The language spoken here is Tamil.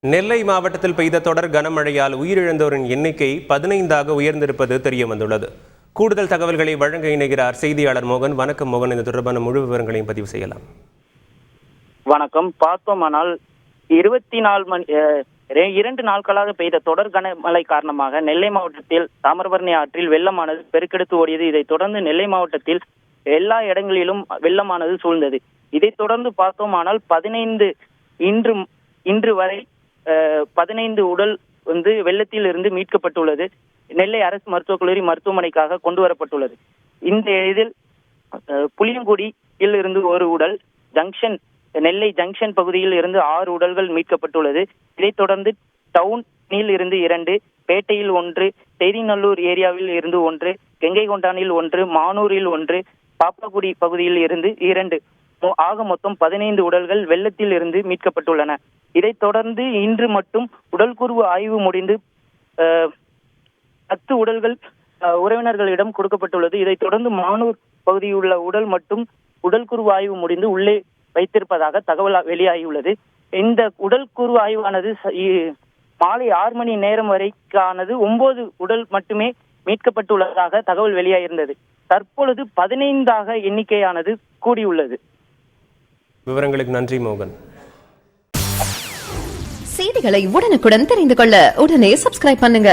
நெல்லை மாவட்டத்தில் பெய்த தொடர் கனமழையால் உயிரிழந்தோரின் எண்ணிக்கை 15ஆக உயர்ந்திருப்பது தெரியவந்துள்ளது. கூடுதல் தகவல்களை வழங்க இணைகிறார் செய்தியாளர் மோகன். வணக்கம் மோகன், இது தொடர்பான முழு விவரங்களையும் பதிவு செய்யலாம். வணக்கம். பார்த்தோமானால் 2 நாட்களாக பெய்த தொடர் கனமழை காரணமாக நெல்லை மாவட்டத்தில் தாமிரபரணி ஆற்றில் வெள்ளமானது பெருக்கெடுத்து ஓடியது. இதைத் தொடர்ந்து நெல்லை மாவட்டத்தில் எல்லா இடங்களிலும் வெள்ளமானது சூழ்ந்தது. இதைத் தொடர்ந்து பார்த்தோமானால் 15 இன்று வரை 15 உடல் வெள்ளத்தில் இருந்து மீட்கப்பட்டுள்ளது. நெல்லை அரசு மருத்துவக் கல்லூரி மருத்துவமனைக்காக கொண்டு வரப்பட்டுள்ளது. இந்த இதில் புளியங்குடியில் இருந்து ஒரு உடல், நெல்லை ஜங்ஷன் பகுதியில் இருந்து 6 உடல்கள் மீட்கப்பட்டுள்ளது. இதைத் தொடர்ந்து டவுனில் இருந்து 2, பேட்டையில் 1, செய்திநல்லூர் ஏரியாவில் இருந்து 1, கெங்கை கொண்டானில் 1, மானூரில் 1, பாப்பாக்குடி பகுதியில் இருந்து 2, ஆக மொத்தம் 15 உடல்கள் வெள்ளத்தில் இருந்து மீட்கப்பட்டுள்ளன. இதைத் தொடர்ந்து இன்று மட்டும் உடல்கூறு ஆய்வு முடிந்து 10 உடல்கள் உறவினர்களிடம் கொடுக்கப்பட்டுள்ளது. இதைத் தொடர்ந்து மானூர் பகுதியில் உள்ள உடல் மட்டும் உடல்கூறு ஆய்வு முடிந்து உள்ளே வைத்திருப்பதாக தகவல் வெளியாகியுள்ளது. இந்த உடல்கூறு ஆய்வானது மாலை 6 மணி நேரம் வரைக்கானது 9 உடல் மட்டுமே மீட்கப்பட்டுள்ளதாக தகவல் வெளியாகியிருந்தது. தற்பொழுது 15ஆக எண்ணிக்கையானது கூடியுள்ளது. விவரங்களுக்கு நன்றி மோகன். செய்திகளை உடனுக்குடன் தெரிந்து கொள்ள உடனே சப்ஸ்கிரைப் பண்ணுங்க.